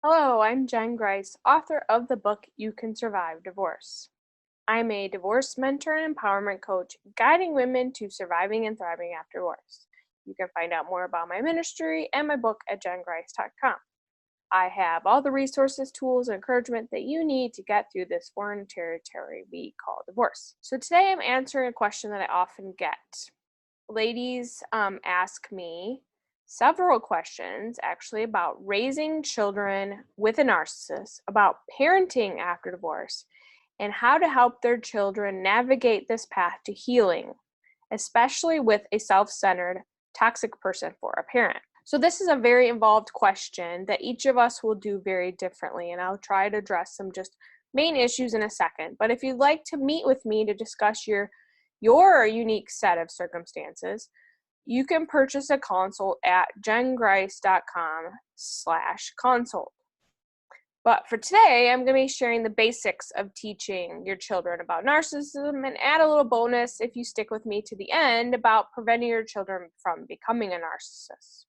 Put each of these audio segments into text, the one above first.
Hello, I'm Jen Grice, author of the book You Can Survive Divorce. I'm a divorce mentor and empowerment coach, guiding women to surviving and thriving after divorce. You can find out more about my ministry and my book at jengrice.com. I have all the resources, tools, and encouragement that you need to get through this foreign territory we call divorce. So today I'm answering a question that I often get. Ladies ask me several questions actually about raising children with a narcissist, about parenting after divorce, and how to help their children navigate this path to healing, especially with a self-centered, toxic person for a parent. So this is a very involved question that each of us will do very differently, and I'll try to address some just main issues in a second. But if you'd like to meet with me to discuss your unique set of circumstances, you can purchase a consult at jengrice.com/consult. But for today, I'm going to be sharing the basics of teaching your children about narcissism and add a little bonus if you stick with me to the end about preventing your children from becoming a narcissist.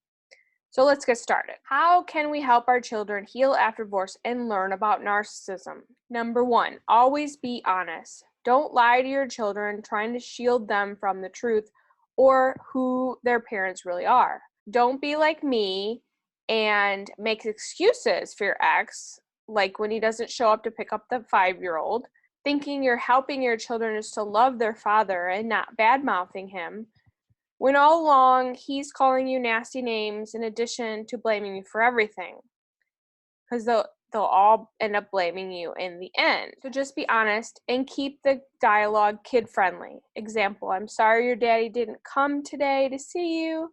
So let's get started. How can we help our children heal after divorce and learn about narcissism? Number one, always be honest. Don't lie to your children trying to shield them from the truth or who their parents really are. Don't be like me and make excuses for your ex, like when he doesn't show up to pick up the 5-year-old, thinking you're helping your children is to love their father and not bad-mouthing him, when all along he's calling you nasty names in addition to blaming you for everything, because they'll all end up blaming you in the end. So just be honest and keep the dialogue kid-friendly. Example, I'm sorry your daddy didn't come today to see you.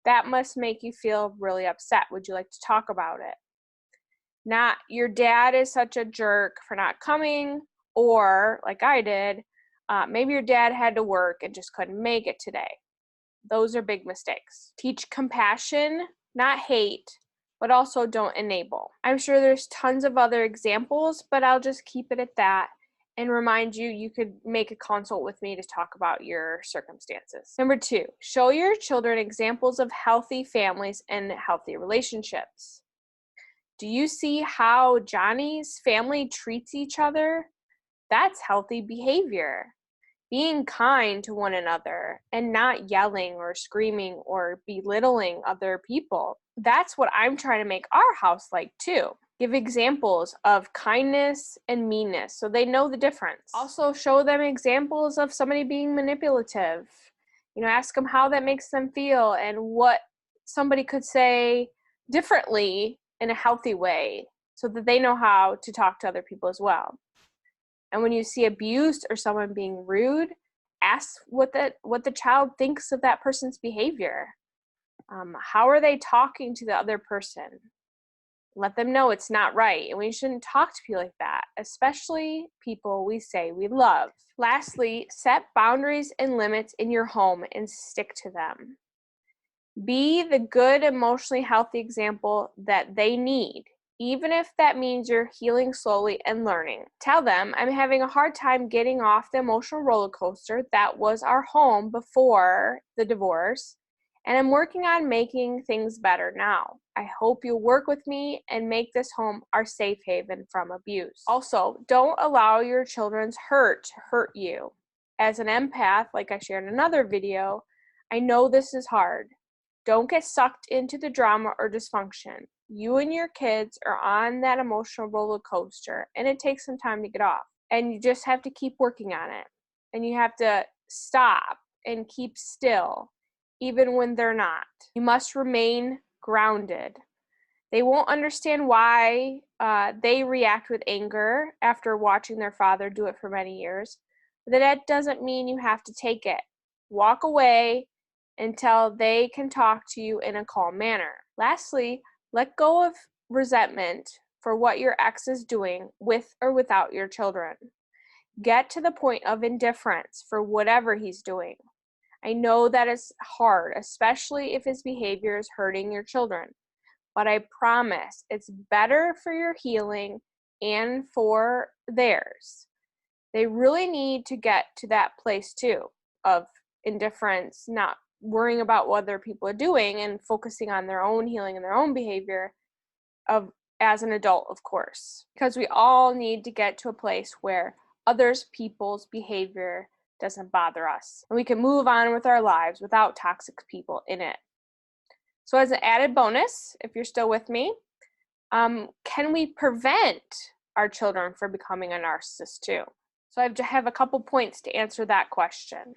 That must make you feel really upset. Would you like to talk about it? Not, your dad is such a jerk for not coming, or like I did, maybe your dad had to work and just couldn't make it today. Those are big mistakes. Teach compassion, not hate, but also don't enable. I'm sure there's tons of other examples, but I'll just keep it at that and remind you, you could make a consult with me to talk about your circumstances. Number two, show your children examples of healthy families and healthy relationships. Do you see how Johnny's family treats each other? That's healthy behavior. Being kind to one another and not yelling or screaming or belittling other people. That's what I'm trying to make our house like too. Give examples of kindness and meanness so they know the difference. Also show them examples of somebody being manipulative. Ask them how that makes them feel and what somebody could say differently in a healthy way so that they know how to talk to other people as well. And when you see abuse or someone being rude, ask what the child thinks of that person's behavior. How are they talking to the other person? Let them know it's not right, and we shouldn't talk to people like that, especially people we say we love. Lastly, set boundaries and limits in your home and stick to them. Be the good, emotionally healthy example that they need, even if that means you're healing slowly and learning. Tell them, I'm having a hard time getting off the emotional roller coaster that was our home before the divorce, and I'm working on making things better now. I hope you'll work with me and make this home our safe haven from abuse. Also, don't allow your children's hurt to hurt you. As an empath, like I shared in another video, I know this is hard. Don't get sucked into the drama or dysfunction. You and your kids are on that emotional roller coaster, and it takes some time to get off. And you just have to keep working on it. And you have to stop and keep still, even when they're not. You must remain grounded. They won't understand why they react with anger after watching their father do it for many years. But that doesn't mean you have to take it. Walk away until they can talk to you in a calm manner. Lastly, let go of resentment for what your ex is doing with or without your children. Get to the point of indifference for whatever he's doing. I know that is hard, especially if his behavior is hurting your children, but I promise it's better for your healing and for theirs. They really need to get to that place too of indifference, not worrying about what other people are doing and focusing on their own healing and their own behavior, of as an adult, of course, because we all need to get to a place where people's behavior doesn't bother us, and we can move on with our lives without toxic people in it. So as an added bonus, if you're still with me, can we prevent our children from becoming a narcissist too? So I have a couple points to answer that question.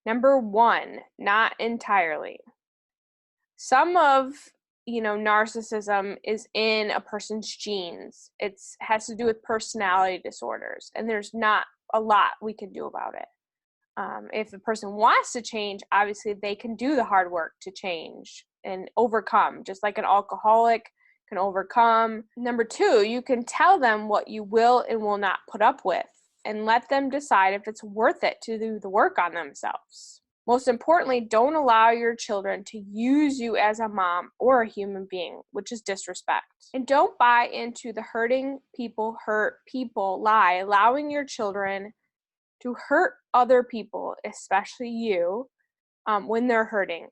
Number one, not entirely. Some of narcissism is in a person's genes. It has to do with personality disorders, and there's not a lot we can do about it. If a person wants to change, obviously they can do the hard work to change and overcome, just like an alcoholic can overcome. Number two, you can tell them what you will and will not put up with, and let them decide if it's worth it to do the work on themselves. Most importantly, don't allow your children to use you as a mom or a human being, which is disrespect. And don't buy into the hurting people hurt people lie, allowing your children to hurt other people, especially you, when they're hurting.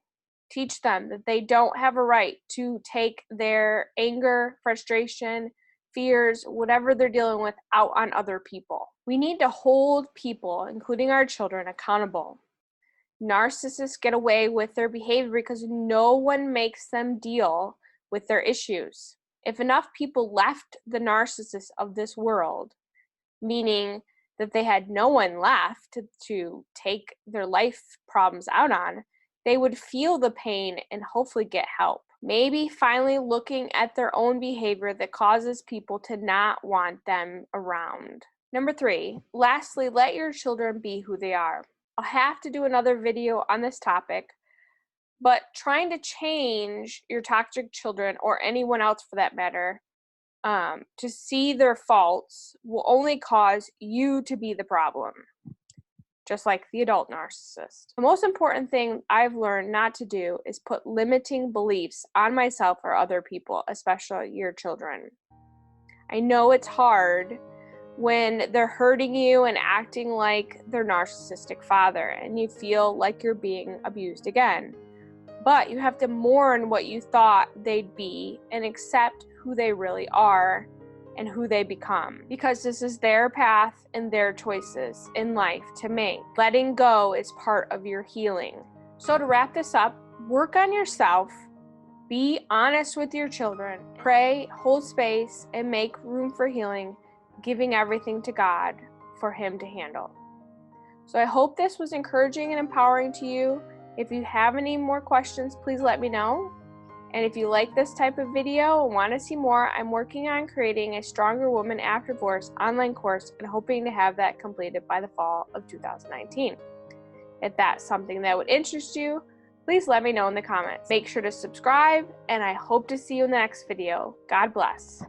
Teach them that they don't have a right to take their anger, frustration, fears, whatever they're dealing with, out on other people. We need to hold people, including our children, accountable. Narcissists get away with their behavior because no one makes them deal with their issues. If enough people left the narcissist of this world, meaning that they had no one left to take their life problems out on, they would feel the pain and hopefully get help. Maybe finally looking at their own behavior that causes people to not want them around. Number three, lastly, let your children be who they are. I'll have to do another video on this topic, but trying to change your toxic children, or anyone else for that matter, to see their faults will only cause you to be the problem, just like the adult narcissist. The most important thing I've learned not to do is put limiting beliefs on myself or other people, especially your children. I know it's hard when they're hurting you and acting like their narcissistic father, and you feel like you're being abused again. But you have to mourn what you thought they'd be and accept who they really are and who they become, because this is their path and their choices in life to make. Letting go is part of your healing. So to wrap this up, work on yourself, be honest with your children, pray, hold space, and make room for healing, giving everything to God for Him to handle. So I hope this was encouraging and empowering to you. If you have any more questions, please let me know. And if you like this type of video and want to see more, I'm working on creating a Stronger Woman After Divorce online course and hoping to have that completed by the fall of 2019. If that's something that would interest you, please let me know in the comments. Make sure to subscribe, and I hope to see you in the next video. God bless.